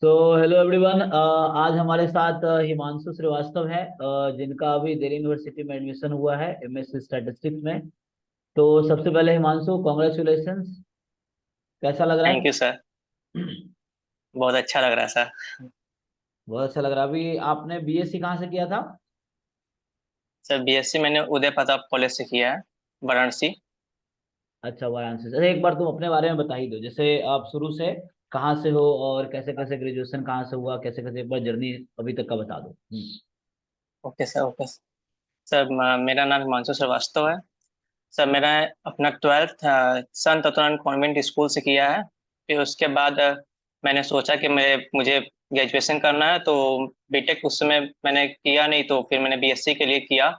तो hello everyone. आज हमारे साथ हिमांशु श्रीवास्तव है, जिनका अभी दिल्ली यूनिवर्सिटी में एडमिशन हुआ है एमएससी स्टैटिस्टिक्स में। तो सबसे पहले हिमांशु, कॉन्ग्रेचुलेशंस। कैसा लग रहा थैंक है? You sir. बहुत अच्छा लग रहा है सर। बहुत अच्छा लग रहा है। अभी आपने बीएससी कहाँ से किया था? सर बीएससी मैंने उदय प्रताप कॉलेज से किया है, वाराणसी। अच्छा, वाराणसी से। एक बार तुम अपने बारे में बता ही दो, जैसे आप शुरू से कहाँ से हो और कैसे कैसे ग्रेजुएशन कहाँ से हुआ, कैसे कैसे एक बार जर्नी अभी तक का बता दो। Okay sir, okay sir. मेरा नाम हिमांशु श्रीवास्तव है। सर मैंने अपना 12th संत तत्वानंद कॉन्वेंट स्कूल से किया है। फिर उसके बाद मैंने सोचा कि मुझे ग्रेजुएशन करना है, तो बीटेक उस समय मैंने किया नहीं, तो फिर मैंने बीएससी के लिए किया।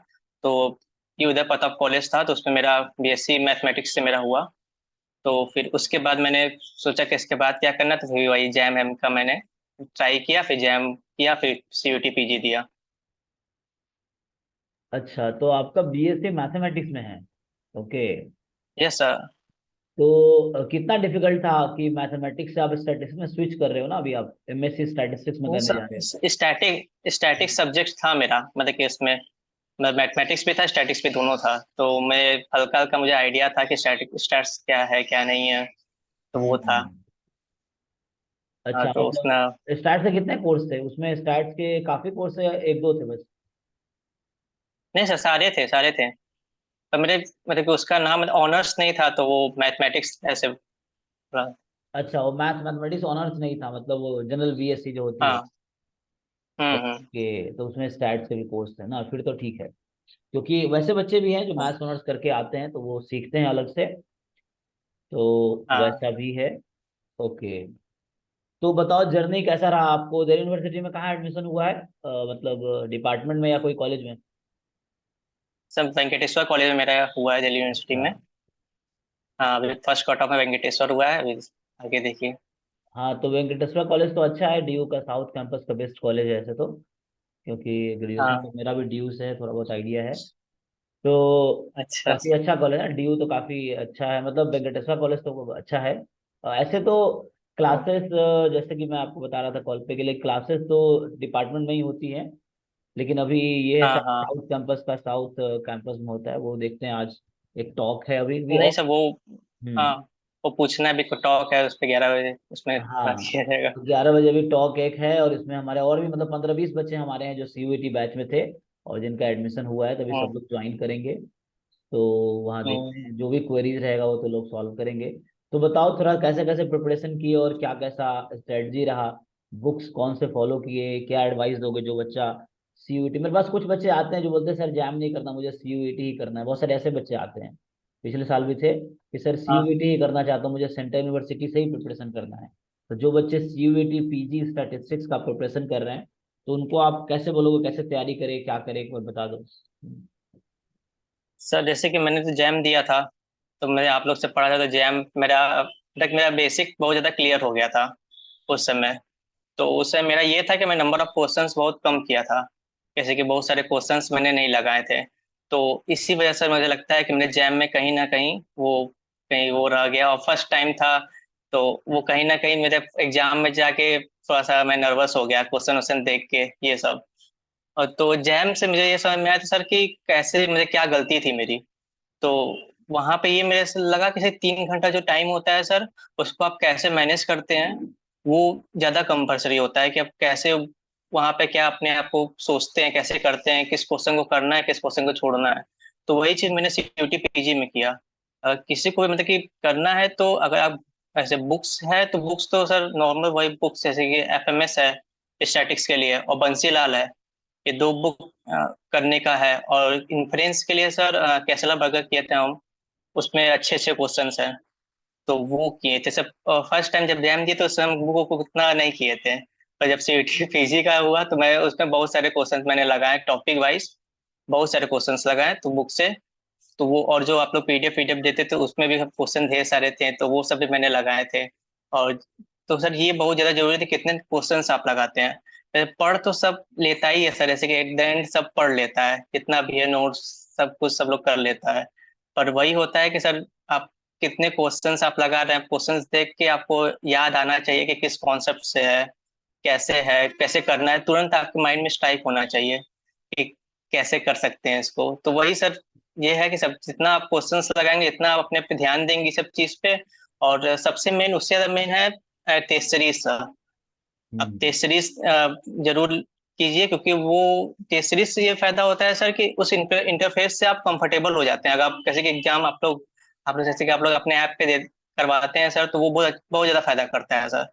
तो ये उदय प्रताप कॉलेज था, तो उसमें मेरा बीएससी मैथमेटिक्स से मेरा हुआ। तो फिर उसके बाद मैंने सोचा कि इसके बाद क्या करना, तो फिर वही जैम एम का मैंने ट्राई किया, फिर जैम किया, फिर सीयूटी पीजी दिया। अच्छा, तो आपका बीएससी मैथमेटिक्स में है। ओके। Yes sir. तो कितना डिफिकल्ट था कि मैथमेटिक्स से आप स्टैटिस्टिक्स में स्विच कर रहे हो ना, अभी आप एमएससी स्टैटिस्टिक्स में नहीं करने जा रहे हैं। सर, स्टैटिक स्टैटिक सब्जेक्ट था मेरा, मतलब कि इसमें मैथमेटिक्स भी था, स्टैटिक्स भी दोनों था। तो मैं हल्का हल्का मुझे आइडिया था कि स्टैट्स क्या है क्या नहीं है, तो वो था। हम्म। हाँ, अच्छा, तो मतलब उसमें स्टैट से कितने कोर्स थे उसमें? स्टैट्स के काफी कोर्स है या एक दो थे बस? नहीं सर, सारे थे सारे थे। पर मेरे मतलब कि उसका नाम ऑनर्स नहीं था, तो वो मैथमेटिक्स ऐसे हाँ। अच्छा, वो मैथमेटिक्स ऑनर्स नहीं था, मतलब वो जनरल बीएससी जो होती है। हाँ। हम्म। ओके, तो उसमें स्टैट्स के भी कोर्स थे ना, फिर तो ठीक है। क्योंकि वैसे बच्चे भी हैं जो मैथ्स ऑनर्स करके आते हैं, तो वो सीखते हैं अलग से। तो हाँ वैसा भी है। ओके। तो बताओ, जर्नी कैसा रहा आपको? दिल्ली यूनिवर्सिटी में कहाँ एडमिशन हुआ है, मतलब डिपार्टमेंट में या कोई कॉलेज में? सर, वेंकटेश्वर कॉलेज में मेरा हुआ है, दिल्ली यूनिवर्सिटी अच्छा। में। हाँ, अभी फर्स्ट कट ऑफ में वेंकटेश्वर हुआ है, अभी आगे देखिए। हाँ, तो वेंकटेश्वर कॉलेज तो अच्छा है, डीयू का साउथ कैंपस का बेस्ट कॉलेज है ऐसे तो। क्योंकि ग्रेजुएशन तो हाँ। मेरा भी डीयू से है, थोड़ा बहुत आइडिया है। तो अच्छा। काफी अच्छा कॉलेज है डीयू, तो काफी अच्छा है, मतलब वेंकटेश्वर कॉलेज तो अच्छा है। ऐसे तो क्लासेस, जैसे कि मैं आपको बता रहा था कॉल पे के लिए, क्लासेस तो डिपार्टमेंट में ही होती हैं। लेकिन अभी ये है हाँ हाँ। साउथ कैंपस का, साउथ कैंपस में होता है, वो देखते हैं आज। एक टॉक है अभी भी नहीं और। सर, वो हाँ, हम्म। वो पूछना भी को टॉक है उस पे 11 बजे, उसमें बात हाँ, किया जाएगा। तो 11 बजे भी टॉक एक है, और इसमें हमारे और भी मतलब 15-20 बच्चे हमारे हैं जो सीयूईटी बैच में थे, और जिनका एडमिशन हुआ है, तभी सब हम्म। लोग ज्वाइन करेंगे। तो वहाँ देखते हम्म। हैं, जो भी क्वेरीज रहेगा वो तो लोग सॉल्व करेंगे। तो बताओ थोड़ा, कैसे कैसे प्रिपरेशन की और क्या कैसा स्ट्रेटजी रहा? बुक्स कौन से फॉलो किए? क्या एडवाइस दोगे जो बच्चा सीयूईटी, मेरे पास कुछ बच्चे आते हैं जो बोलते हैं सर जैम नहीं करना, मुझे सीयूईटी ही करना है। बहुत सारे ऐसे बच्चे आते हैं, पिछले साल भी थे, कि सर हाँ सीयूईटी ही करना चाहता हूँ, मुझे सेंट्रल यूनिवर्सिटी से ही प्रिपरेशन करना है। तो जो बच्चे सीयूईटी पीजी स्टैटिस्टिक्स का प्रिपरेशन कर रहे हैं, तो उनको आप कैसे बोलोगे, कैसे तैयारी करें, क्या करें, एक बार बता दो। सर, जैसे कि मैंने तो जैम दिया था, तो मैंने आप लोग से पढ़ा था, तो जैम मेरा बेसिक बहुत ज़्यादा क्लियर हो गया था उस समय। तो उस समय मेरा ये था कि मैं नंबर ऑफ क्वेश्चंस बहुत कम किया था, जैसे कि बहुत सारे क्वेश्चंस मैंने नहीं लगाए थे। तो इसी वजह से मुझे लगता है कि मेरे जैम में कहीं ना कहीं वो रह गया, और फर्स्ट टाइम था। तो वो कहीं ना कहीं मेरे एग्जाम में जाके थोड़ा सा मैं नर्वस हो गया, क्वेश्चन वोश्चन देख के ये सब। और तो जैम से मुझे ये समझ में आया था सर कि कैसे मुझे क्या गलती थी मेरी। तो वहां पे ये मेरे से लगा कि 3 घंटा जो टाइम होता है सर, उसको आप कैसे मैनेज करते हैं, वो ज्यादा कंपलसरी होता है कि आप कैसे वहां पे क्या अपने आप को सोचते हैं, कैसे करते हैं, किस क्वेश्चन को करना है, किस क्वेश्चन को छोड़ना है। तो वही चीज मैंने सीयूटी पीजी में किया। किसी को भी मतलब कि करना है, तो अगर आप ऐसे बुक्स है, तो बुक्स तो सर नॉर्मल वही बुक्स, जैसे कि एफएमएस है स्टैटिक्स के लिए, और बंसीलाल है, ये दो बुक करने का है। और इन्फ्रेंस के लिए सर कैसला बर्गर किए थे हम, उसमें अच्छे अच्छे क्वेश्चंस हैं, तो वो किए थे सब। फर्स्ट टाइम जब एग्जाम दिए तो उस समय हम बुक को उतना नहीं किए थे, पर जब सीयूटी पीजी का हुआ तो मैं उसमें बहुत सारे क्वेश्चंस मैंने लगाए, टॉपिक वाइज बहुत सारे क्वेश्चंस लगाए तो बुक से। तो वो, और जो आप लोग पीडीएफ पीडीएफ देते थे उसमें भी क्वेश्चन ढेर सारे थे, तो वो सब भी मैंने लगाए थे। और तो सर ये बहुत ज्यादा जरूरी है, कितने क्वेश्चंस आप लगाते हैं। पढ़ तो सब लेता ही है सर, जैसे कि एट द एंड सब पढ़ लेता है, जितना भी है नोट्स सब कुछ सब लोग कर लेता है। पर वही होता है कि सर आप कितने क्वेश्चंस आप लगा रहे हैं, क्वेश्चंस देख के आपको याद आना चाहिए कि किस कॉन्सेप्ट से है। कैसे है, कैसे करना है, तुरंत आपके माइंड में स्ट्राइक होना चाहिए कि कैसे कर सकते हैं इसको। तो वही सर, ये है कि सब जितना आप क्वेश्चंस लगाएंगे, इतना आप अपने पे ध्यान देंगे सब चीज पे। और सबसे मेन, उससे ज्यादा मेन है टेस्ट सीरीज सर। अब हम्म। टेस्ट सीरीज जरूर कीजिए, क्योंकि वो टेस्ट सीरीज से ये फायदा होता है सर कि उस इंटरफेस से आप कंफर्टेबल हो जाते हैं। अगर आप कैसे कि एग्जाम आप लोग जैसे कि आप लोग अपने ऐप पे करवाते हैं सर, तो वो बहुत बहुत ज्यादा फायदा करता है सर।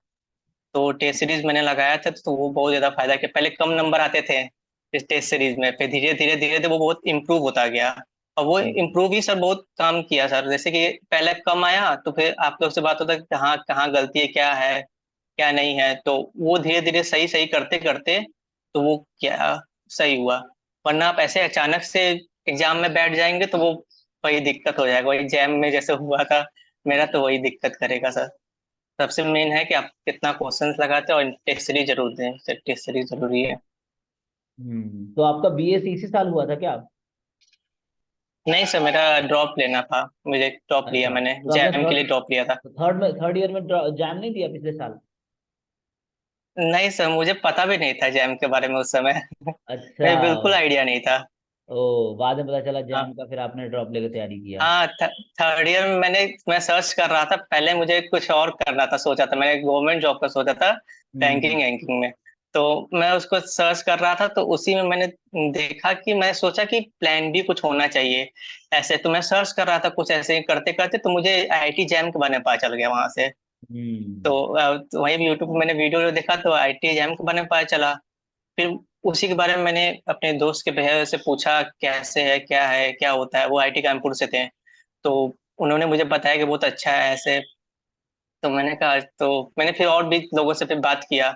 तो टेस्ट सीरीज मैंने लगाया था, तो वो बहुत ज्यादा फायदा किया। पहले कम नंबर आते थे इस टेस्ट सीरीज में, फिर धीरे धीरे धीरे धीरे वो बहुत इम्प्रूव होता गया। और वो हम्म। इम्प्रूव ही सर बहुत काम किया सर। जैसे कि पहले कम आया, तो फिर आप लोग से बात होता है कि कहाँ कहाँ गलती है, क्या है क्या नहीं है, तो वो धीरे धीरे सही सही करते करते तो वो क्या सही हुआ। वरना आप ऐसे अचानक से एग्जाम में बैठ जाएंगे, तो वो वही दिक्कत हो जाएगा, वही जैम में जैसे हुआ था मेरा, तो वही दिक्कत करेगा सर। सबसे मेन है कि आप कितना क्वेश्चंस लगाते हो, और टेस्ट सीरीज जरूर दें सर, टेस्ट सीरीज जरूरी है। तो आपका बीएससी इसी साल हुआ था क्या? नहीं सर, मेरा ड्रॉप लेना था, मुझे ड्रॉप लिया, अच्छा, मैंने तो आपने जैम के लिए ड्रॉप लिया था। थर्ड ईयर में एग्जाम नहीं दिया पिछले साल? नहीं सर, मुझे पता भी नहीं था जैम के बारे में उस समय। अच्छा। मुझे बिल्कुल आइडिया नहीं था। ओ, बाद में पता चला हाँ। जैम का, फिर आपने ड्रॉप लेकर तैयारी किया। हाँ, थर्ड ईयर में मैं सर्च कर रहा था। पहले मुझे कुछ और करना था, सोचा था मैंने गवर्नमेंट जॉब का सोचा था, हम्म। बैंकिंग वैंकिंग में। तो मैं उसको सर्च कर रहा था, तो उसी में मैंने देखा कि मैं सोचा कि प्लान भी कुछ होना चाहिए ऐसे। तो मैं सर्च कर रहा था कुछ ऐसे ही करते करते, तो मुझे आईआईटी जैम के बारे में पता चल गया वहां से। हम्म। तो वहीं यूट्यूब पे मैंने वीडियो देखा, तो आईआईटी जैम के बारे में पता चला। फिर उसी के बारे में मैंने अपने दोस्त के भैया से पूछा कैसे है क्या होता है। वो आईटी कानपुर से थे, तो उन्होंने मुझे बताया कि बहुत अच्छा है ऐसे। तो मैंने कहा, तो मैंने फिर और भी लोगों से फिर बात किया,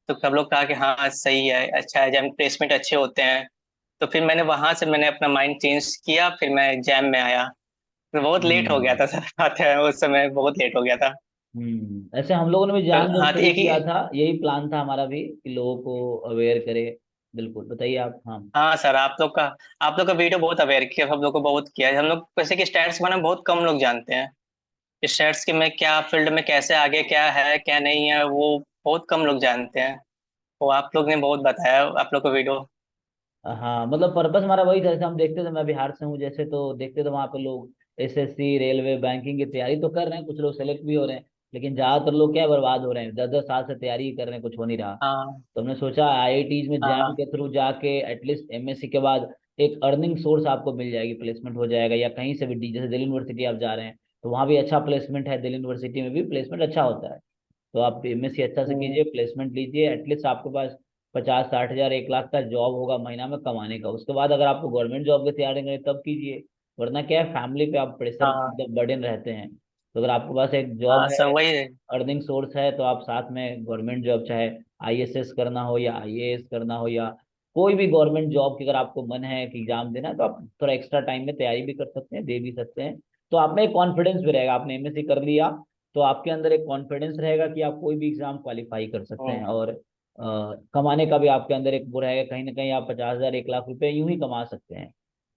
तो सब लोग कहा कि हाँ सही है, अच्छा है, जैम प्लेसमेंट अच्छे होते हैं। तो फिर मैंने वहां से मैंने अपना माइंड चेंज किया, फिर मैं जैम में आया। तो बहुत लेट हो गया हम्म। था सर, आते हैं उस समय बहुत लेट हो गया था। ऐसे हम लोगों ने भी तो जैम जब हाँ, तो शुरू एक ही। किया था, यही प्लान था हमारा भी कि लोगों को अवेयर करे। बिल्कुल, बताइए आप। हाँ। हाँ सर, आप लोग का वीडियो बहुत अवेयर किया, हम लोग को बहुत किया है। हम लोग वैसे कि स्टैट्स के बारे में बहुत कम लोग जानते हैं। स्टैट्स के में क्या फील्ड में कैसे आगे क्या है क्या नहीं है, वो बहुत कम लोग जानते हैं। वो आप लोग ने बहुत बताया, आप लोग को वीडियो। हाँ, मतलब पर्पस हमारा वही था। जैसे हम देखते थे, मैं बिहार से हूँ जैसे, तो देखते थे वहाँ पे लोग एसएससी, रेलवे, बैंकिंग की तैयारी तो कर रहे हैं, कुछ लोग सेलेक्ट भी हो रहे हैं, लेकिन ज्यादातर लोग क्या है, बर्बाद हो रहे हैं, 10-10 साल से तैयारी ही कर रहे हैं, कुछ हो नहीं रहा। हाँ तो हमने सोचा आईआईटीज में जैम हाँ के थ्रू जाके एटलीस्ट एमएससी के बाद एक अर्निंग सोर्स आपको मिल जाएगी, प्लेसमेंट हो जाएगा, या कहीं से भी जैसे दिल्ली यूनिवर्सिटी आप जा रहे हैं तो वहाँ भी अच्छा प्लेसमेंट है, दिल्ली यूनिवर्सिटी में भी प्लेसमेंट अच्छा होता है। तो आप एमएससी अच्छा से हम्म, कीजिए, प्लेसमेंट लीजिए, एटलीस्ट आपके पास 50-60 हजार, 1 लाख का जॉब होगा महीना में कमाने का। उसके बाद अगर आपको गवर्नमेंट जॉब की तैयारी करें तब कीजिए, वरना क्या है, फैमिली पे आप प्रेशर, हाँ मतलब बर्डन रहते हैं। तो अगर आपके पास एक जॉब हाँ है, सर, वही है। अर्निंग सोर्स है, तो आप साथ में गवर्नमेंट जॉब, चाहे आईएएस करना हो या आईएएस करना हो, या कोई भी गवर्नमेंट जॉब की अगर आपको मन है कि एग्जाम देना है, तो आप थोड़ा एक्स्ट्रा टाइम में तैयारी भी कर सकते हैं, दे भी सकते हैं। तो आप में एक कॉन्फिडेंस भी रहेगा, आपने एमएससी कर लिया तो आपके अंदर एक कॉन्फिडेंस रहेगा कि आप कोई भी एग्जाम क्वालिफाई कर सकते हैं, हम्म, और कमाने का भी आपके अंदर एक वो रहेगा, कहीं ना कहीं आप 50 हजार, 1 लाख रुपए यूं ही कमा सकते हैं।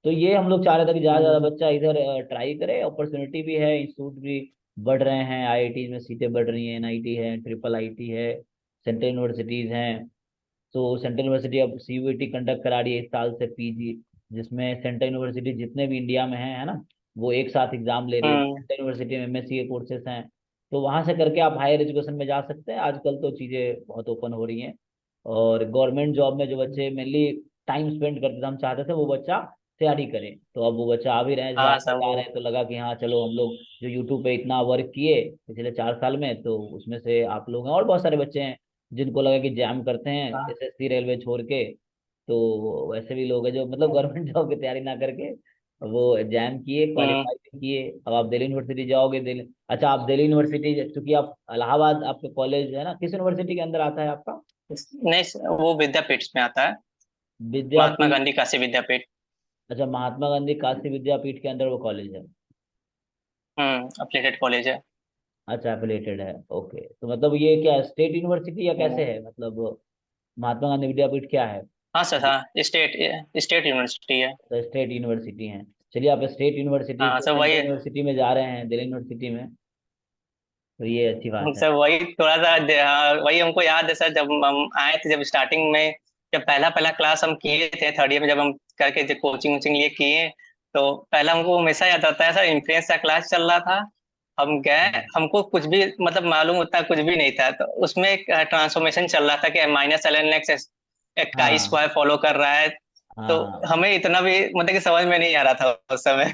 तो ये हम लोग चाह रहे थे कि ज्यादा से ज्यादा हम्म, बच्चा इधर ट्राई करे, अपॉर्चुनिटी भी है, इंस्टीट्यूट भी बढ़ रहे हैं, आईआईटी में सीटें बढ़ रही हैं, एनआईटी है, ट्रिपल आईटी है, सेंट्रल यूनिवर्सिटीज हैं। तो सेंट्रल यूनिवर्सिटी अब सीयूईटी कंडक्ट करा रही है इस साल से, पीजी, जिसमें सेंट्रल यूनिवर्सिटी जितने भी इंडिया में हैं, है ना, वो एक साथ एग्जाम ले रही है। हम्म, सेंट्रल यूनिवर्सिटी में एमएससी के कोर्सेज हैं, तो वहां से करके आप हायर एजुकेशन में जा सकते हैं। आजकल तो चीजें बहुत ओपन हो रही हैं। और गवर्नमेंट जॉब में जो बच्चे मेनली टाइम स्पेंड करते थे, हम चाहते थे वो बच्चा तैयारी करें, तो अब वो बच्चा आ भी रहे हैं, जैसे हाँ आप सर बता वो। रहे हैं, तो लगा कि हाँ चलो, हम लोग जो यूट्यूब पे इतना वर्क किए पिछले 4 साल में, तो उसमें से आप लोग हैं, और बहुत सारे बच्चे हैं जिनको लगा कि जैम करते हैं हाँ एसएससी, रेलवे छोड़ के। तो वैसे भी लोग हैं जो मतलब गवर्नमेंट जॉब की तैयारी ना करके वो जैम किए, हम्म, क्वालिफाई किए। अब आप दिल्ली यूनिवर्सिटी जाओगे, दिल्ली, अच्छा, आप दिल्ली यूनिवर्सिटी, क्योंकि आप इलाहाबाद, आपके कॉलेज है ना, किस यूनिवर्सिटी के अंदर आता है आपका? नहीं वो विद्यापीठ में आता है, महात्मा विद्यापीठ। गांधी काशी विद्यापीठ। अच्छा, महात्मा गांधी काशी विद्यापीठ के अंदर वो कॉलेज है। अफिलिएटेड कॉलेज है। अच्छा, एफिलेटेड है, ओके। तो मतलब ये क्या स्टेट यूनिवर्सिटी या कैसे हम्म, है, मतलब महात्मा गांधी विद्यापीठ क्या है? हाँ सर, हाँ स्टेट स्टेट यूनिवर्सिटी है। तो स्टेट यूनिवर्सिटी है। चलिए, आप स्टेट यूनिवर्सिटी हाँ से सर वही सेंट्रल है। यूनिवर्सिटी में जा रहे हैं, दिल्ली यूनिवर्सिटी में। तो ये अच्छी बात है। सर वही थोड़ा सा वही हमको याद है सर, जब हम आए थे, जब स्टार्टिंग में, जब पहला पहला क्लास हम किए थे थर्ड ईयर में, जब हम करके जब कोचिंग वोचिंग लिए किए, तो पहला हमको हमेशा याद आता है सर, इन्फ्लुएंस का क्लास चल रहा था। हम गए, हमको कुछ भी मतलब मालूम होता कुछ भी नहीं था, तो उसमें एक ट्रांसफॉर्मेशन चल रहा था कि -ln(x) का हाँ स्क्वायर फॉलो कर रहा है। तो हाँ हमें इतना भी मतलब कि समझ में नहीं आ रहा था उस समय।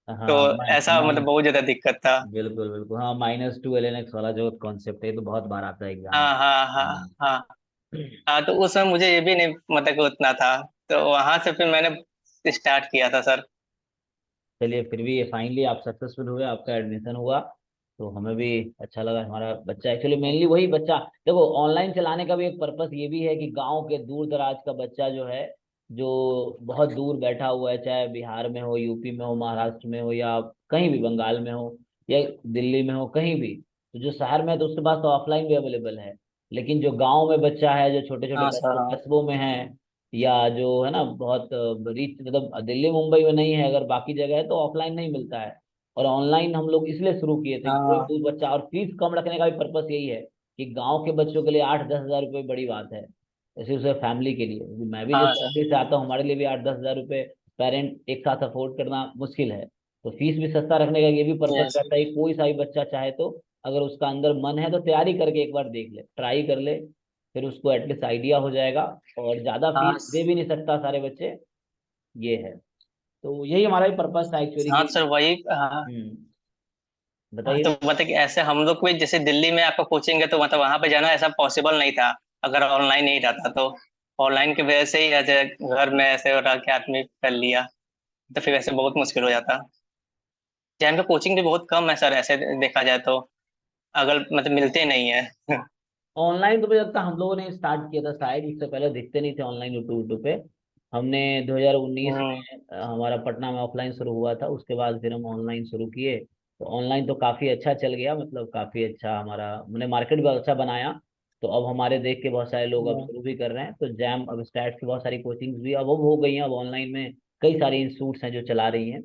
तो हाँ। ऐसा मतलब बहुत ज्यादा दिक्कत था। बिल्कुल बिल्कुल, हाँ -2 ln(x) वाला जो कॉन्सेप्ट है, ये तो बहुत बार आता है एग्जाम हाँ हाँ हाँ में। हाँ। हाँ, तो उस समय मुझे ये भी नहीं मतलब कि उतना था। तो वहां से फिर मैंने स्टार्ट किया था सर। चलिए, फिर भी ये फाइनली आप सक्सेसफुल हुए, आपका एडमिशन हुआ, तो हमें भी अच्छा लगा। हमारा बच्चा एक्चुअली मेनली वही बच्चा, देखो ऑनलाइन चलाने का भी एक पर्पस ये भी है कि गांव के दूर दराज का बच्चा जो है, जो बहुत दूर बैठा हुआ है, चाहे बिहार में हो, यूपी में हो, महाराष्ट्र में हो, या कहीं भी बंगाल में हो, या दिल्ली में हो, कहीं भी, तो जो शहर में है तो उसके पास तो ऑफलाइन भी अवेलेबल है। लेकिन जो गाँव में बच्चा है, जो छोटे छोटे हाँ सर हाँ। कस्बों में है, या जो है ना बहुत रिच, मतलब दिल्ली मुंबई में नहीं है, अगर बाकी जगह है तो ऑफलाइन नहीं मिलता है। और ऑनलाइन हम लोग इसलिए शुरू किए थे कि कोई हाँ कोई बच्चा, और फीस कम रखने का भी पर्पस यही है कि गांव के बच्चों के लिए 8-10 हज़ार रुपये बड़ी बात है, ऐसे उसे फैमिली के लिए, क्योंकि मैं भी जिस हाँ सर। फैमिली से आता हूँ, हमारे लिए भी 8-10 हज़ार रुपये पेरेंट एक साथ अफोर्ड करना मुश्किल है। तो फीस भी सस्ता रखने का ये भी पर्पस यस। रहता है कि कोई सा भी बच्चा चाहे तो, अगर उसका अंदर मन है तो तैयारी करके एक बार देख ले, ट्राई कर ले, फिर उसको एटलीस्ट आइडिया हो जाएगा। और ज्यादा हाँ फीस दे भी नहीं सकता सारे बच्चे, ये है। तो यही हमारा भी पर्पस था एक्चुअली हाँ कि। सर वही हाँ। हाँ, तो बताइए। मतलब कि ऐसे हम लोग भी जैसे दिल्ली में आपका कोचिंग है, तो मतलब वहां पे जाना ऐसा पॉसिबल नहीं था अगर ऑनलाइन नहीं रहता तो। ऑनलाइन की वजह से ही ऐसे घर में ऐसे रह के आदमी कर लिया, तो फिर ऐसे बहुत मुश्किल हो जाता। जैन का कोचिंग भी बहुत कम है सर, ऐसे देखा जाए तो, अगर मतलब मिलते नहीं है। ऑनलाइन तो मुझे लगता है हम लोगों ने स्टार्ट किया था शायद, इससे पहले दिखते नहीं थे ऑनलाइन यूट्यूब यूट्यूब पे। हमने 2019 हम्म। में हमारा पटना में ऑफलाइन शुरू हुआ था, उसके बाद फिर हम ऑनलाइन शुरू किए। तो ऑनलाइन तो काफ़ी अच्छा चल गया, मतलब काफ़ी अच्छा हमारा, हमने मार्केट भी अच्छा बनाया। तो अब हमारे देख के बहुत सारे लोग अब हम्म। शुरू भी कर रहे हैं, तो जैम अब स्टैट्स की बहुत सारी कोचिंग्स भी अब हो गई हैं, अब ऑनलाइन में कई सारी इंस्टीट्यूट्स हैं जो चला रही हैं।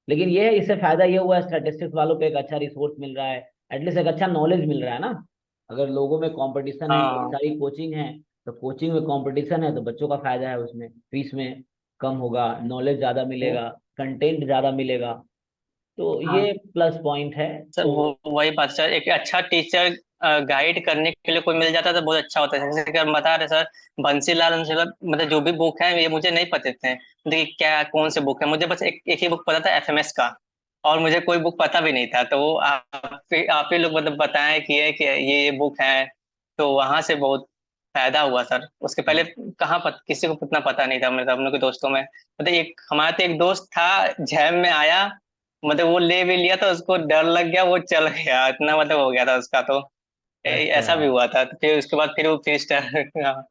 लेकिन ये है, इससे फायदा ये हुआ है, स्टैटिस्टिक्स वालों पे एक अच्छा रिसोर्स मिल रहा है, एटलीस्ट एक अच्छा नॉलेज मिल रहा है ना। अगर लोगों में कंपटीशन है, कई हाँ सारी कोचिंग है, तो कोचिंग में कंपटीशन है तो बच्चों का फायदा है उसमें, फीस में कम होगा, नॉलेज ज्यादा मिलेगा, कंटेंट ज्यादा मिलेगा, तो हाँ ये प्लस पॉइंट है। सर, तो वो वही बात सर, एक अच्छा टीचर गाइड करने के लिए कोई मिल जाता तो बहुत अच्छा होता है। जैसे कि हम बता रहे सर, बंसीलाल अंसुलर मतलब जो भी बुक है ये मुझे नहीं पते थे, देखिए क्या कौन से बुक है, मुझे बस एक ही बुक पता था, एफएमएस का। और मुझे कोई बुक पता भी नहीं था, तो वो आप ही लोग मतलब बताएं कि ये बुक है। तो वहां से बहुत फायदा हुआ सर। उसके पहले कहाँ किसी को उतना पता नहीं था, मतलब हम लोग के दोस्तों में, मतलब एक हमारा तो एक दोस्त था, जैम में आया, मतलब वो ले भी लिया तो उसको डर लग गया, वो चल गया, इतना मतलब हो गया था उसका तो। अच्छा, ऐसा भी हुआ था, तो फिर उसके बाद फिर वो फिर स्टार्ट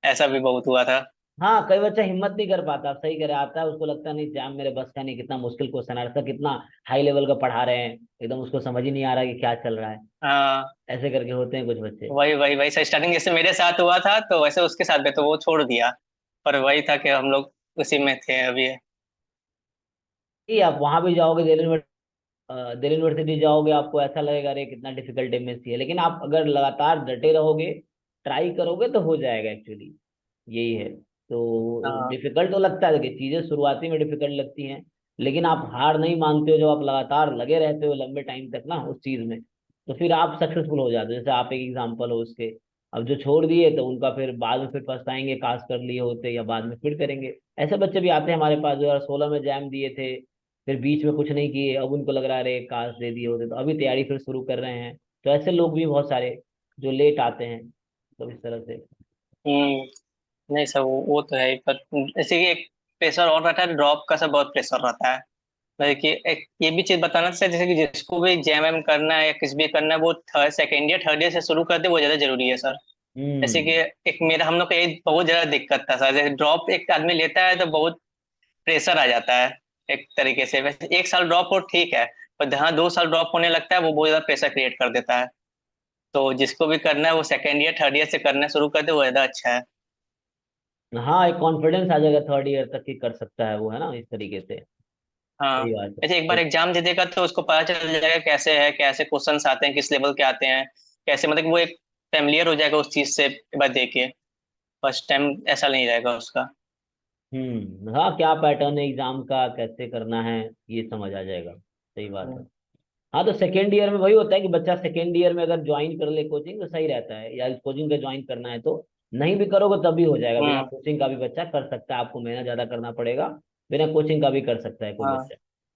ऐसा भी बहुत हुआ था। हाँ कई बच्चा हिम्मत नहीं कर पाता, सही करे, आता है उसको लगता नहीं एग्जाम मेरे बस का नहीं, कितना मुश्किल क्वेश्चन आ रहा था, कितना हाई लेवल का पढ़ा रहे हैं, एकदम उसको समझ ही नहीं आ रहा कि क्या चल रहा है। हाँ ऐसे करके होते हैं कुछ बच्चे। वही वही वही सर, स्टार्टिंग जैसे मेरे साथ हुआ था तो वैसे उसके साथ भी, तो वो छोड़ दिया। पर वही था कि हम लोग उसी में थे अभी। कि आप वहां भी जाओगे, दिल्ली यूनिवर्सिटी जाओगे, आपको ऐसा लगेगा अरे कितना डिफिकल्ट एमएससी है, लेकिन आप अगर लगातार डटे रहोगे, ट्राई करोगे तो हो जाएगा एक्चुअली, यही है। तो हाँ डिफिकल्ट तो लगता है, देखिए चीजें शुरुआती में डिफिकल्ट लगती हैं, लेकिन आप हार नहीं मानते हो, जब आप लगातार लगे रहते हो लंबे टाइम तक ना उस चीज में, तो फिर आप सक्सेसफुल हो जाते हो। जैसे आप एक एग्जाम्पल हो उसके, अब जो छोड़ दिए तो उनका फिर बाद में फिर पछताएंगे, काश कर लिए होते, या बाद में फिर करेंगे। ऐसे बच्चे भी आते हैं हमारे पास, 2016 में एग्जाम दिए थे, फिर बीच में कुछ नहीं किए, अब उनको लग रहा है अरे काश दे दिए होते, तो अभी तैयारी फिर शुरू कर रहे हैं। तो ऐसे लोग भी बहुत सारे जो लेट आते हैं, तो इस तरह से। नहीं सर, वो तो है ही, पर जैसे कि एक प्रेशर और रहता है, ड्रॉप का सब बहुत प्रेशर रहता है। देखिए एक ये भी चीज बताना चाहिए, जैसे कि जिसको भी जेएमएम करना है या कुछ भी करना है, वो सेकेंड ईयर थर्ड ईयर से शुरू कर दे, वो ज्यादा जरूरी है सर। जैसे कि हम्म। एक मेरा हम लोग का यही बहुत ज्यादा दिक्कत था सर, जैसे ड्रॉप एक आदमी लेता है तो बहुत प्रेशर आ जाता है एक तरीके से। वैसे एक साल ड्रॉप हो ठीक है, पर जहाँ 2 साल ड्रॉप होने लगता है वो बहुत ज्यादा प्रेशर क्रिएट कर देता है। तो जिसको भी करना है वो सेकेंड ईयर थर्ड ईयर से करना शुरू कर दे, वो ज्यादा अच्छा है। हाँ एक कॉन्फिडेंस आ जाएगा थर्ड ईयर तक ही कर सकता है वो, है ना, इस तरीके से। हाँ, सही बात है। ऐसे एक बार एग्जाम दे देगा तो उसको पता चल जाएगा कैसे है, कैसे क्वेश्चंस आते हैं, किस लेवल के आते हैं, कैसे, मतलब कि वो एक फेमिलियर हो जाएगा उस चीज से एक बार देखे। फर्स्ट टाइम ऐसा नहीं रहेगा उसका। हाँ, क्या पैटर्न है एग्जाम का, कैसे करना है, ये समझ आ जाएगा। सही बात है। हम्म। हाँ, तो सेकेंड ईयर में वही होता है कि बच्चा सेकेंड ईयर में अगर ज्वाइन कर ले कोचिंग तो सही रहता है, या कोचिंग का ज्वाइन करना है तो। नहीं भी करोगे तब भी हो जाएगा, बिना हम्म। कोचिंग का भी बच्चा कर सकता है, आपको मेहनत ज्यादा करना पड़ेगा। बिना कोचिंग का भी कर सकता है कोई हाँ। बच्चा।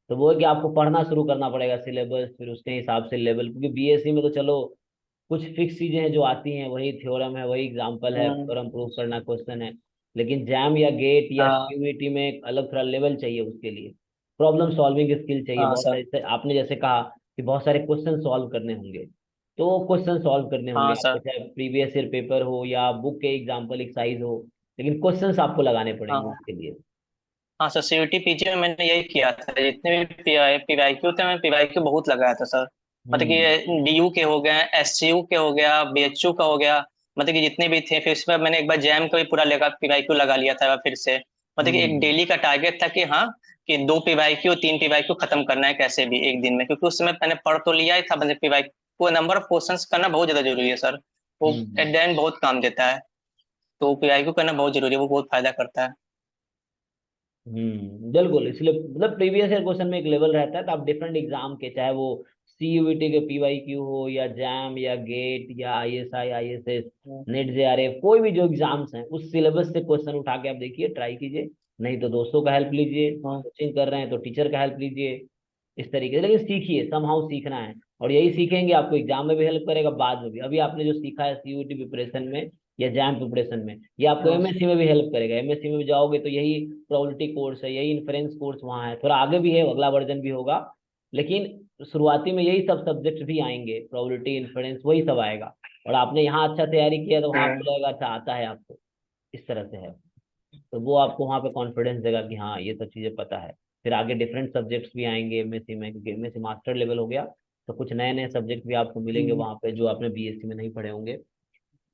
तो वो है कि आपको पढ़ना शुरू करना पड़ेगा सिलेबस, फिर उसके हिसाब से लेवल, क्योंकि बीएससी में तो चलो कुछ फिक्स चीजें हैं जो आती हैं, वही थ्योरम है, वही एग्जाम्पल है, हम्म। थ्योरम प्रूव करना क्वेश्चन है। लेकिन जैम या गेट या हाँ। सीयूईटी में एक अलग थोड़ा लेवल चाहिए उसके लिए। प्रॉब्लम सॉल्विंग स्किल चाहिए हाँ बहुत सर। सारे, आपने जैसे कहा कि बहुत सारे क्वेश्चन सॉल्व करने होंगे। तो क्वेश्चन सॉल्व करने होंगे हाँ आपको, सर। चाहे प्रीवियस ईयर पेपर हो या बुक के एग्जाम्पल एक्सरसाइज हो। लेकिन क्वेश्चंस आपको लगाने पड़ेंगे हाँ। उसके लिए। हाँ सर, सीयूटी पीजी में मैंने यही किया था, जितने भी पीवाईक्यू थे मैं पीवाईक्यू बहुत लगाया था सर। मतलब हम्म। कि डीयू के हो गए, एससीयू के हो गया, बीएचयू का हो गया, मतलब कि जितने भी थे, फिर इसमें मैंने एक बार जैम का भी पूरा लगा पीवाईक्यू लगा लिया था फिर से। मतलब कि एक हम्म। डेली का टारगेट था कि हाँ, कि 2 पीवाईक्यू 3 पीवाईक्यू खत्म करना है कैसे भी एक दिन में, क्योंकि उस समय मैंने पढ़ तो लिया ही था, मतलब पीवाईक्यू नंबर ऑफ क्वेश्चंस करना बहुत ज्यादा जरूरी है सर। वो हम्म। एट द एंड बहुत काम देता है। तो पीवाईक्यू करना बहुत जरूरी है, वो बहुत फायदा करता है। बिल्कुल, इसलिए मतलब प्रीवियस ईयर क्वेश्चन में एक लेवल रहता है, तो आप डिफरेंट एग्जाम के, चाहे वो सीयूईटी के पीवाईक्यू हो या जैम या गेट या आईएसआई आईएसएस, हम्म। नेट जेआरएफ, कोई भी जो एग्जाम्स हैं उस सिलेबस से क्वेश्चन उठा के आप देखिए, ट्राई कीजिए। नहीं तो दोस्तों का हेल्प लीजिए, हम्म। कोचिंग कर रहे हैं तो टीचर का हेल्प लीजिए। इस तरीके से, लेकिन सीखिए, समहाउ सीखना है। और यही सीखेंगे आपको एग्जाम में भी हेल्प करेगा, बाद में भी। अभी आपने जो सीखा है सीयूईटी प्रिपरेशन में या जैम प्रिपरेशन में, ये आपको हाँ। एमएससी में भी हेल्प करेगा। एमएससी में भी जाओगे तो यही प्रोबेबिलिटी कोर्स है, यही इन्फ्रेंस कोर्स वहाँ है, थोड़ा आगे भी है, अगला वर्जन भी होगा। लेकिन शुरुआती में यही सब सब्जेक्ट भी आएंगे, प्रोबेबिलिटी इन्फ्रेंस वही सब आएगा। और आपने यहाँ अच्छा तैयारी किया तो वहाँ हम्म। आपको लगेगा अच्छा आता है आपको। इस तरह से है। तो वो आपको वहाँ पे कॉन्फिडेंस देगा कि हाँ ये सब चीज़ें पता है। फिर आगे डिफरेंट सब्जेक्ट्स भी आएंगे एमएससी में, क्योंकि एमएससी मास्टर लेवल हो गया। तो कुछ नए नए सब्जेक्ट भी आपको मिलेंगे हम्म। वहाँ पे जो आपने बीएससी में नहीं पढ़े होंगे।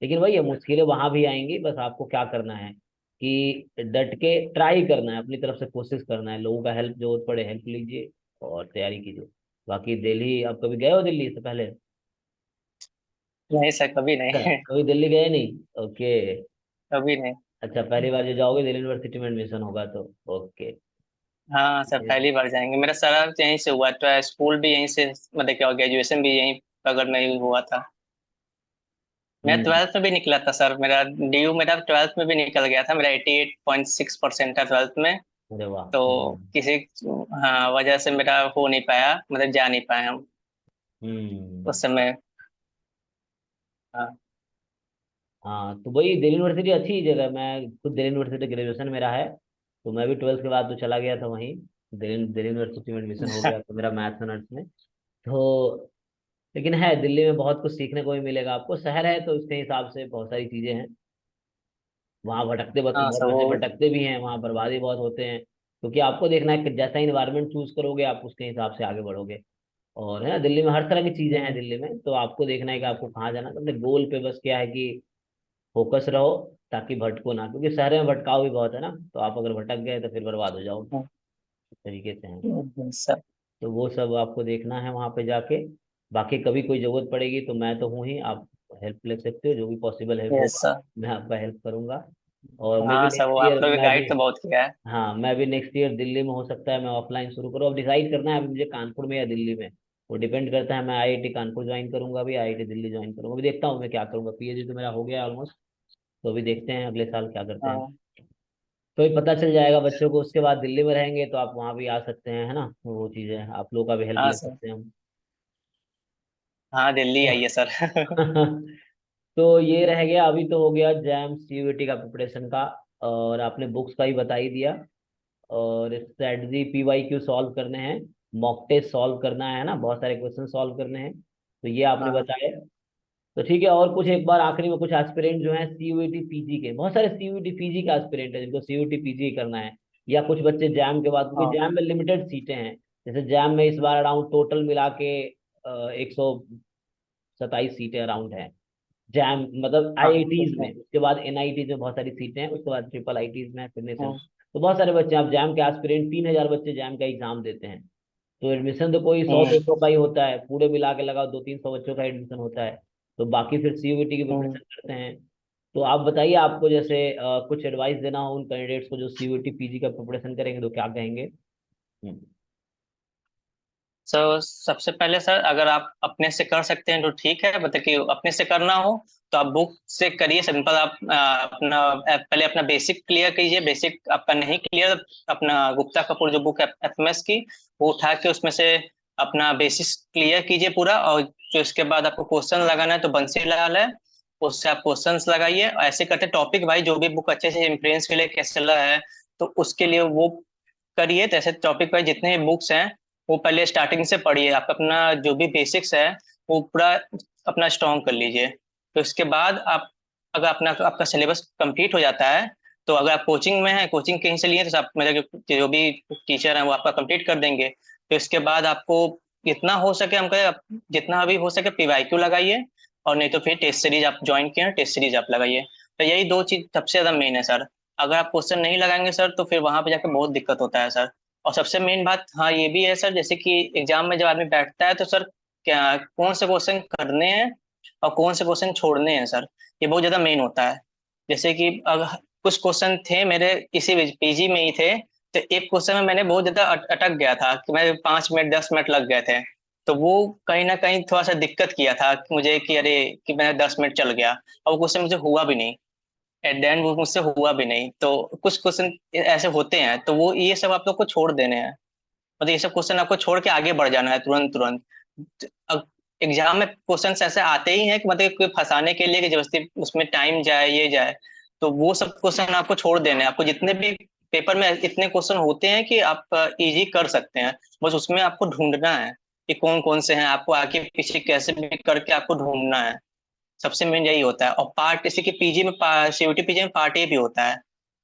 लेकिन वही है, मुश्किलें वहां भी आएंगी, बस आपको क्या करना है कि डट के ट्राई करना है, अपनी तरफ से कोशिश करना है, लोगों का हेल्प जरूरत पड़े हेल्प लीजिए और तैयारी कीजिए। बाकी दिल्ली, आप कभी गए हो दिल्ली से पहले? नहीं सर, कभी अच्छा, नहीं। कभी दिल्ली गए नहीं? ओके। कभी नहीं। अच्छा, पहली बार जो जाओगे दिल्ली यूनिवर्सिटी में एडमिशन होगा तो। ओके। हाँ सर, पहली बार जाएंगे। मेरा सारा यहीं से हुआ, तो स्कूल भी यहीं से, मतलब क्या, ग्रेजुएशन भी यहीं पगड़ में ही हुआ था। मेरा हम्म। 12th में भी निकला था सर, मेरा डीयू मेरा 12th में भी निकल गया था, मेरा 88.6% था 12th में। अरे वाह। तो किसी, हाँ, वजह से मेरा हो नहीं पाया, मतलब जा नहीं पाए हम हम्म। उस समय। हाँ। हाँ, तो वही दिल्ली यूनिवर्सिटी अच्छी जगह है। मैं खुद दिल्ली यूनिवर्सिटी ग्रेजुएशन मेरा है। तो मैं भी ट्वेल्थ के बाद तो चला गया था वहीं। दिल्ली दिल्ली यूनिवर्सिटी में एडमिशन हो गया तो मेरा मैथ्स ऑनर्स में। तो लेकिन है, दिल्ली में बहुत कुछ सीखने को भी मिलेगा आपको, शहर है तो उसके हिसाब से बहुत सारी चीजें हैं। वहाँ भटकते वक्त हाँ बहुत सर बच्चे वो। भटकते भी हैं, वहाँ बर्बादी बहुत होते हैं, क्योंकि आपको देखना है कि जैसा इन्वायरमेंट चूज करोगे आप उसके हिसाब से आगे बढ़ोगे। और है ना, दिल्ली में हर तरह की चीजें हैं हम्म। दिल्ली में, तो आपको देखना है कि आपको कहाँ जाना है। तो अपने गोल पे बस क्या है कि फोकस रहो, ताकि भटको ना, क्योंकि शहर में भटकाव भी बहुत है ना, तो आप अगर भटक गए तो फिर बर्बाद हो जाओगे। हम्म। इस तरीके से है। सर। तो वो सब आपको देखना है वहां पे जाके। बाकी कभी कोई जरूरत पड़ेगी तो मैं तो हूँ ही, आप हेल्प ले सकते हो, जो भी पॉसिबल हेल्प यस होगा सर। मैं आपका हेल्प करूंगा। और मे भी हाँ सर, वो नेक्स्ट आप ईयर लोग मैं भी, गाइड तो बहुत किया है। हाँ मैं भी नेक्स्ट ईयर दिल्ली में, हो सकता है मैं ऑफलाइन शुरू करूँ। अब डिसाइड करना है अभी मुझे, कानपुर में या दिल्ली में। वो डिपेंड करता है, मैं आईआईटी कानपुर ज्वाइन करूंगा अभी, आईआईटी दिल्ली ज्वाइन करूंगा अभी, देखता हूँ मैं क्या करूंगा। पीएचडी तो मेरा हो गया ऑलमोस्ट। तो अभी देखते हैं अगले साल क्या करते हैं। हाँ। तो ये पता चल जाएगा बच्चों को, उसके बाद दिल्ली में रहेंगे तो आप वहाँ भी आ सकते हैं, है ना, वो चीज़ें आप लोगों का भी हेल्प हाँ ले सर। सकते हैं हम। हाँ, दिल्ली आइए सर। तो ये रह गया, अभी तो हो गया जैम सीयूईटी का प्रिपरेशन का। और आपने बुक्स का ही बता ही दिया। और स्ट्रेटजी पीवाईक्यू सॉल्व करने हैं, मॉक टेस्ट सॉल्व करना है ना, बहुत सारे क्वेश्चन सॉल्व करने हैं, तो ये आपने हाँ। बताया। तो ठीक है, और कुछ एक बार आखिरी में, कुछ एस्पिरेंट जो हैं सीयूईटी पीजी के, बहुत सारे सीयूईटी पीजी का एस्पिरेंट है जिनको सीयूईटी पीजी करना है। या कुछ बच्चे जैम के बाद, क्योंकि हाँ। जैम में लिमिटेड सीटें हैं। जैसे जैम में इस बार अराउंड टोटल मिला के 127 सीटें अराउंड है। जैम मतलब हाँ। ठीक आईआईटीज है। में, उसके बाद एनआईटीज में बहुत सारी सीटें हैं, उसके बाद ट्रिपल आईटीज में फिर नेशन। हम्म। तो बहुत सारे बच्चे, आप जैम के एस्पिरेंट 3,000 बच्चे जैम का एग्जाम देते हैं। तो एडमिशन तो कोई 100-200 का ही होता है, पूरे मिला के लगाओ 200-300 बच्चों का एडमिशन होता है। तो बाकी फिर सीयूईटी की हम्म। प्रिपरेशन करते हैं। तो आप बताइए, आपको जैसे कुछ एडवाइस देना हो उन कैंडिडेट्स को जो सीयूईटी पीजी का प्रिपरेशन करेंगे, तो क्या कहेंगे? हम्म। सर सबसे पहले सर, अगर आप अपने से कर सकते हैं तो ठीक है, मतलब कि अपने से करना हो तो आप बुक से करिए। सिंपल आप पहले अपना बेसिक क्लियर कीजिए। बेसिक आपका नहीं क्लियर, अपना गुप्ता कपूर जो बुक है एफएमएस की, वो उठा के उसमें से अपना बेसिक्स क्लियर कीजिए पूरा। और जो इसके बाद आपको क्वेश्चन लगाना है तो बंसीलाल है, उससे आप क्वेश्चंस लगाइए। और ऐसे करते टॉपिक भाई जो भी बुक अच्छे से इंफ्लुएंस के लिए कैसे है, तो उसके लिए वो करिए। तो ऐसे टॉपिक वाइज जितने भी बुक्स हैं वो पहले स्टार्टिंग से पढ़िए। आप अपना जो भी बेसिक्स है वो पूरा अपना स्ट्रॉन्ग कर लीजिए। तो उसके बाद आप, अगर अपना आपका सिलेबस कंप्लीट हो जाता है, तो अगर आप कोचिंग में हैं, कोचिंग कहीं से लिए, तो आप मेरे जो भी टीचर हैं वो आपका कंप्लीट कर देंगे। तो इसके बाद आपको जितना हो सके, हम कहें जितना भी हो सके पीवाईक्यू लगाइए। और नहीं तो फिर टेस्ट सीरीज आप ज्वाइन किए हैं, टेस्ट सीरीज आप लगाइए। तो यही दो चीज सबसे ज्यादा मेन है सर। अगर आप क्वेश्चन नहीं लगाएंगे सर तो फिर वहां पे जाकर बहुत दिक्कत होता है सर। और सबसे मेन बात हाँ ये भी है सर, जैसे कि एग्जाम में जब आदमी बैठता है तो सर क्या कौन से क्वेश्चन करने हैं और कौन से क्वेश्चन छोड़ने हैं सर, ये बहुत ज्यादा मेन होता है। जैसे कि अगर कुछ क्वेश्चन थे मेरे इसी पीजी में ही थे, तो एक क्वेश्चन में मैंने बहुत ज्यादा अटक गया था कि मैं 5 मिनट 10 मिनट लग गए थे। तो वो कहीं ना कहीं थोड़ा सा दिक्कत किया था कि मुझे कि अरे कि मैं 10 मिनट चल गया और वो क्वेश्चन मुझे हुआ भी नहीं। एट द एंड वो मुझसे हुआ भी नहीं। तो कुछ क्वेश्चन ऐसे होते हैं, तो वो ये सब आप लोग को छोड़ देने हैं। मतलब ये सब क्वेश्चन आपको छोड़ के आगे बढ़ जाना है तुरंत तुरंत। अब एग्जाम में क्वेश्चन ऐसे आते ही हैं कि मतलब कोई फंसाने के लिए कि जबरदस्ती उसमें टाइम जाए ये जाए। तो वो सब क्वेश्चन आपको छोड़ देने हैं। आपको जितने भी पेपर में इतने क्वेश्चन होते हैं कि आप इजी कर सकते हैं, बस उसमें आपको ढूंढना है कि कौन कौन से हैं, आपको आगे पीछे कैसे भी करके आपको ढूंढना है। सबसे मेन यही होता है। और पार्ट जैसे कि पीजी में सीयूटी पीजी में पार्ट ए भी होता है।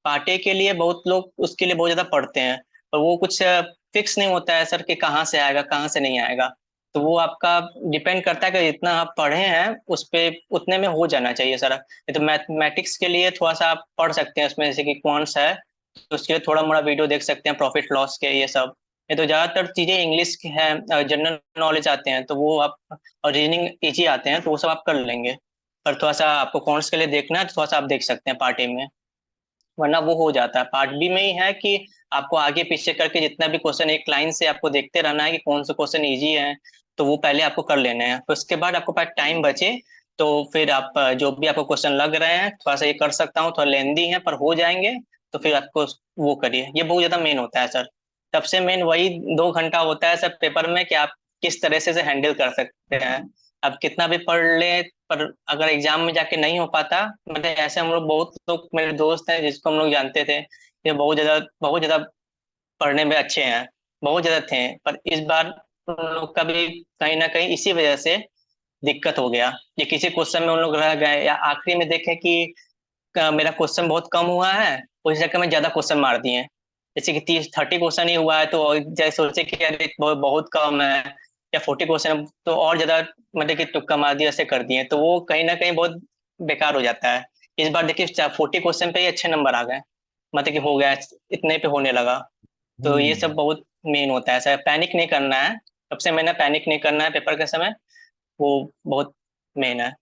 पार्ट ए के लिए बहुत लोग उसके लिए बहुत ज्यादा पढ़ते हैं, पर वो कुछ फिक्स नहीं होता है सर कि कहाँ से आएगा कहाँ से नहीं आएगा। तो वो आपका डिपेंड करता है कि जितना आप पढ़े हैं उस पे उतने में हो जाना चाहिए सर। ये तो मैथमेटिक्स के लिए थोड़ा सा आप पढ़ सकते हैं उसमें, जैसे कि क्वांट्स है तो उसके लिए थोड़ा मोड़ा वीडियो देख सकते हैं, प्रॉफिट लॉस के ये सब। ये तो ज्यादातर चीजें इंग्लिश की हैं, जनरल नॉलेज आते हैं तो वो आप, और रीजनिंग इजी आते हैं तो वो सब आप कर लेंगे। पर थोड़ा सा आपको कॉर्स के लिए देखना है तो थोड़ा सा आप देख सकते हैं पार्ट ए में, वरना वो हो जाता है। पार्ट बी में ही है कि आपको आगे पीछे करके जितना भी क्वेश्चन एक लाइन से आपको देखते रहना है कि कौन से क्वेश्चन इजी है, तो वो पहले आपको कर लेने हैं। तो उसके बाद आपको पास टाइम बचे तो फिर आप जो भी आपको क्वेश्चन लग रहे हैं, थोड़ा सा ये कर सकता हूँ, थोड़ा लेंदी है पर हो जाएंगे, तो फिर आपको वो करिए। ये बहुत ज्यादा मेन होता है सर। सबसे मेन वही 2 घंटा होता है सर पेपर में कि आप किस तरह से हैंडल कर सकते हैं। आप कितना भी पढ़ लें, पर अगर एग्जाम में जाके नहीं हो पाता, मतलब ऐसे हम लोग बहुत लोग मेरे दोस्त हैं जिसको हम लोग जानते थे, ये बहुत ज्यादा पढ़ने में अच्छे हैं, बहुत ज्यादा थे, पर इस बार उन लोग का भी कहीं ना कहीं इसी वजह से दिक्कत हो गया। ये किसी क्वेश्चन में उन लोग रह गए या आखिरी में देखे कि मेरा क्वेश्चन बहुत कम हुआ है, उस चक्कर में ज्यादा क्वेश्चन मार दिए। जैसे कि 30-30 क्वेश्चन ही हुआ है तो जैसे सोचे कि अरे बहुत कम है, या 40 क्वेश्चन तो और ज्यादा, मतलब कि तुक्का मार दिया, ऐसे कर दिए, तो वो कहीं ना कहीं बहुत बेकार हो जाता है। इस बार देखिए 40 क्वेश्चन पे ही अच्छे नंबर आ गए, मतलब कि हो गया, इतने पे होने लगा। तो ये सब हम्म। बहुत मेन होता है सर, पैनिक नहीं करना है। सबसे मैंने पैनिक नहीं करना है पेपर के समय, वो बहुत मेन है।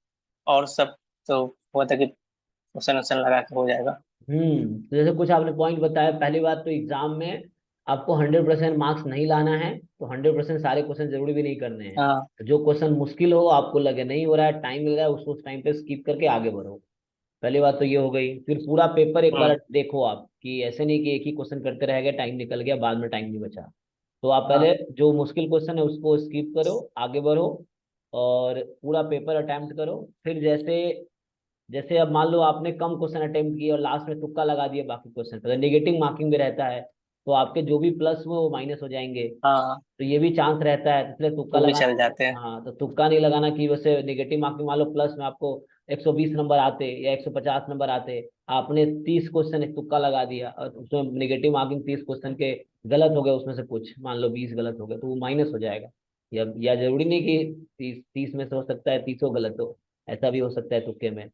और सब तो हुआ था कि क्वेश्चन वोश्चन लगा के हो जाएगा। तो जैसे कुछ आपने पॉइंट बताया, पहली बात तो एग्जाम में आपको 100% मार्क्स नहीं लाना है, तो 100% सारे क्वेश्चन जरूरी भी नहीं करने हैं। हाँ। तो जो क्वेश्चन मुश्किल हो, आपको लगे नहीं हो रहा है, टाइम मिल रहा है, उसको उस टाइम पे स्किप करके आगे बढ़ो। पहली बात तो ये हो गई। फिर पूरा पेपर एक बार हम्म। देखो आप, कि ऐसे नहीं कि एक ही क्वेश्चन करते रह गए, टाइम निकल गया, बाद में टाइम नहीं बचा। तो आप हाँ। पहले जो मुश्किल क्वेश्चन है उसको स्किप करो, आगे बढ़ो, और पूरा पेपर अटेम्प्ट करो। फिर जैसे जैसे अब मान लो आपने कम क्वेश्चन अटेम्प्ट किए और लास्ट में तुक्का लगा दिए बाकी क्वेश्चन पर, नेगेटिव मार्किंग भी रहता है, तो आपके जो भी प्लस हुए वो माइनस हो जाएंगे। हाँ। तो ये भी चांस रहता है, इसलिए तुक्का वो भी लगाना। चल जाते हैं। हाँ, तो तुक्का नहीं लगाना कि वैसे नेगेटिव मार्किंग, मान लो प्लस में आपको 120 नंबर आते या 150 नंबर आते, आपने 30 क्वेश्चन एक तुक्का लगा दिया और उसमें नेगेटिव मार्किंग 30 क्वेश्चन के गलत हो गए, उसमें से कुछ मान लो 20 गलत हो गए, तो वो माइनस हो जाएगा। या जरूरी नहीं कि 30 30 में से हो सकता है 30 गलत हो, ऐसा भी हो सकता है तुक्के में।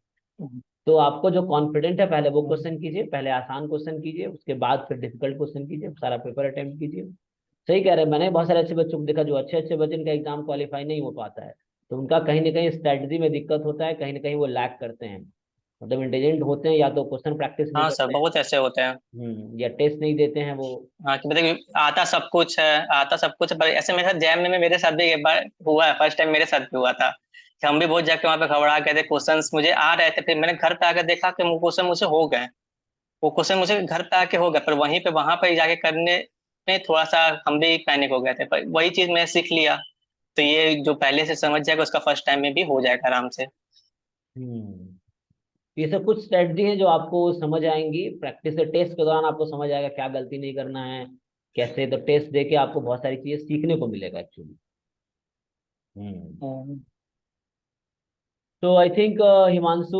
तो आपको जो कॉन्फिडेंट है पहले वो क्वेश्चन कीजिए, पहले आसान क्वेश्चन कीजिए, उसके बाद फिर डिफिकल्ट क्वेश्चन कीजिए, सारा पेपर अटेम्प्ट कीजिए। सही कह रहे हैं, मैंने बहुत सारे अच्छे बच्चों को देखा जो अच्छे अच्छे बच्चे, इनका एग्जाम क्वालिफाई नहीं हो पाता है, तो उनका कहीं ना कहीं स्ट्रेटजी में दिक्कत होता है, कहीं ना कहीं वो लैक करते हैं। मतलब इंटेलिजेंट होते हैं, या तो क्वेश्चन प्रैक्टिस नहीं हाँ सर, करते हैं, बहुत ऐसे होते हैं। या टेस्ट नहीं देते हैं वो। हाँ कि मतलब कि आता सब कुछ है, आता सब कुछ है, पर ऐसे मेरे साथ जैम में मेरे साथ भी एक बार हुआ है, फर्स्ट टाइम मेरे साथ भी हुआ था कि हम भी बहुत जाके वहाँ पे घबरा गए थे, क्वेश्चंस मुझे आ रहे थे, फिर मैंने घर पे आकर देखा कि वो क्वेश्चन मुझे हो गए, वो क्वेश्चन मुझे घर पे आके हो गए, पर वहीं पे वहां पे जाके करने में थोड़ा सा हम भी पैनिक हो गए थे, पर वही चीज मैं सीख लिया। तो ये जो पहले से समझ जाएगा उसका फर्स्ट टाइम में भी हो जाएगा आराम से। हम्म ये सब कुछ स्ट्रेटजी हैं जो आपको समझ आएंगी प्रैक्टिस से, टेस्ट के दौरान आपको समझ आएगा क्या गलती नहीं करना है कैसे, तो टेस्ट देके आपको बहुत सारी चीजें सीखने को मिलेगा एक्चुअली। हम्म हम्म। तो आई थिंक हिमांशु,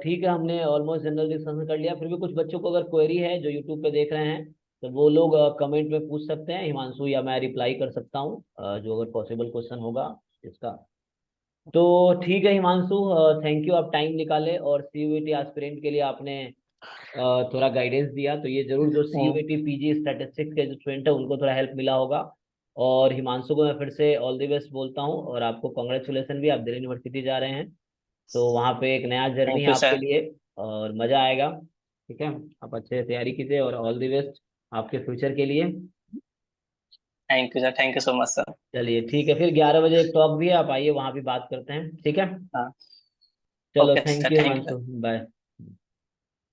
ठीक है, हमने ऑलमोस्ट जनरल डिस्कशन कर लिया। फिर भी कुछ बच्चों को अगर क्वेरी है जो यूट्यूब पे देख रहे हैं, तो वो लोग कमेंट में पूछ सकते हैं हिमांशु, या मैं रिप्लाई कर सकता हूँ, जो अगर पॉसिबल क्वेश्चन होगा इसका। तो ठीक है हिमांशु, थैंक यू, आप टाइम निकाले और सीयूईटी एस्पिरेंट के लिए आपने थोड़ा गाइडेंस दिया, तो ये जरूर जो हम्म। सीयूईटी पीजी स्टैटिस्टिक्स के जो स्टूडेंट है उनको थोड़ा हेल्प मिला होगा। और हिमांशु को मैं फिर से ऑल द बेस्ट बोलता हूँ, और आपको कॉन्ग्रेचुलेसन भी, आप दिल्ली यूनिवर्सिटी जा रहे हैं, तो वहाँ पे एक नया जर्नी थैंक है यू आपके सर। लिए, और मजा आएगा। ठीक है, आप अच्छे से तैयारी कीजिए, और ऑल द बेस्ट आपके फ्यूचर के लिए। Thank you sir, thank you so much sir. चलिए ठीक है, फिर 11 बजे एक टॉक भी है, आप आइए वहाँ भी बात करते हैं, ठीक है। हाँ। चलो okay thank sir, you thank you. Himanshu, bye.